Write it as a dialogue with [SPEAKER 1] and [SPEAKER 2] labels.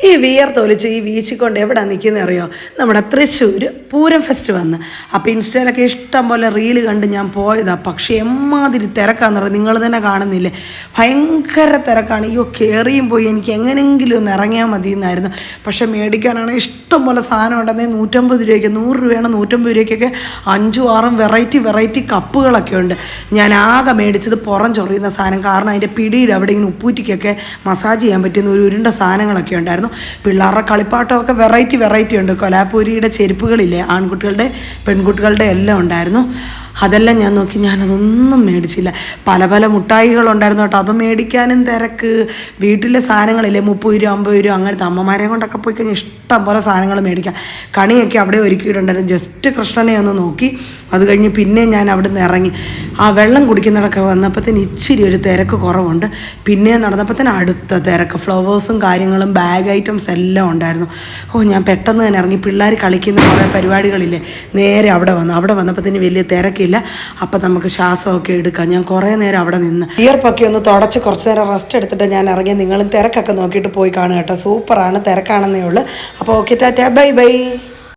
[SPEAKER 1] ഈ വിയർത്തൊലിച്ച് ഈ വീശിക്കൊണ്ട് എവിടെ നിൽക്കുന്നത് അറിയോ? നമ്മുടെ തൃശ്ശൂർ പൂരം ഫെസ്റ്റ് വന്ന്. അപ്പോൾ ഇൻസ്റ്റയിലൊക്കെ ഇഷ്ടം പോലെ റീല് കണ്ട് ഞാൻ പോയതാണ്. പക്ഷേ എമ്മാതിരി തിരക്കാന്ന് പറയും, നിങ്ങൾ തന്നെ കാണുന്നില്ലേ, ഭയങ്കര തിരക്കാണ്. അയ്യോ കയറിയും പോയി എനിക്ക് എങ്ങനെയെങ്കിലും ഒന്ന് ഇറങ്ങിയാൽ മതി എന്നായിരുന്നു. പക്ഷേ മേടിക്കാനാണ് ഇഷ്ടം പോലെ സാധനം ഉണ്ടെന്നേ. 150 രൂപയ്ക്ക്, 100 രൂപയാണ് 150 രൂപയ്ക്കൊക്കെ 5ഉം 6ഉം വെറൈറ്റി കപ്പുകളൊക്കെ ഉണ്ട്. ഞാൻ ആകെ മേടിച്ചത് പുറം ചൊറിയുന്ന സാധനം, കാരണം അതിൻ്റെ പിടിയിൽ അവിടെ ഇങ്ങനെ ഉപ്പൂറ്റിക്കൊക്കെ മസാജ് ചെയ്യാൻ പറ്റുന്ന ഒരു ഉരുണ്ട സാധനങ്ങളൊക്കെ ഉണ്ടായിരുന്നു. പിള്ളേരുടെ കളിപ്പാട്ടമൊക്കെ വെറൈറ്റി ഉണ്ട്. കൊലാപ്പൂരിയുടെ ചെരുപ്പുകളില്ലേ, ആൺകുട്ടികളുടെ പെൺകുട്ടികളുടെ എല്ലാം ഉണ്ടായിരുന്നു. അതെല്ലാം ഞാൻ നോക്കി, ഞാനതൊന്നും മേടിച്ചില്ല. പല മുട്ടായികളുണ്ടായിരുന്നു കേട്ടോ, അത് മേടിക്കാനും തിരക്ക്. വീട്ടിലെ സാധനങ്ങളില്ലേ 30 രൂപ 50 രൂപ അങ്ങനത്തെ, അമ്മമാരെ കൊണ്ടൊക്കെ പോയി കഴിഞ്ഞാൽ ഇഷ്ടം പോലെ സാധനങ്ങൾ മേടിക്കാം. കണിയൊക്കെ അവിടെ ഒരുക്കിയിട്ടുണ്ടായിരുന്നു. ജസ്റ്റ് കൃഷ്ണനെ ഒന്ന് നോക്കി, അത് കഴിഞ്ഞ് പിന്നെ ഞാൻ അവിടെ നിന്ന് ഇറങ്ങി. ആ വെള്ളം കുടിക്കുന്നിടക്കെ വന്നപ്പോഴത്തേന് ഇച്ചിരി ഒരു തിരക്ക് കുറവുണ്ട്. പിന്നെ നടന്നപ്പോഴത്തേന് അടുത്ത തിരക്ക്, ഫ്ലവേഴ്സും കാര്യങ്ങളും ബാഗ് ഐറ്റംസ് എല്ലാം ഉണ്ടായിരുന്നു. ഞാൻ പെട്ടെന്ന് തന്നെ ഇറങ്ങി. പിള്ളേർ കളിക്കുന്ന കുറേ പരിപാടികളില്ലേ, നേരെ അവിടെ വന്നപ്പോഴത്തേന് വലിയ തിരക്കില്ല. അപ്പം നമുക്ക് ശ്വാസമൊക്കെ എടുക്കാം. ഞാൻ കുറേ നേരം അവിടെ നിന്ന് വിയർപ്പൊക്കെ ഒന്ന് തുടച്ച് കുറച്ച് നേരം റെസ്റ്റ് എടുത്തിട്ട് ഞാൻ ഇറങ്ങി. നിങ്ങളും തിരക്കൊക്കെ നോക്കിയിട്ട് പോയി കാണുക കേട്ടോ. സൂപ്പറാണ്, തിരക്കാണെന്നേ ഉള്ളൂ. അപ്പോൾ ഓക്കെ, ടാറ്റാ, ബൈ.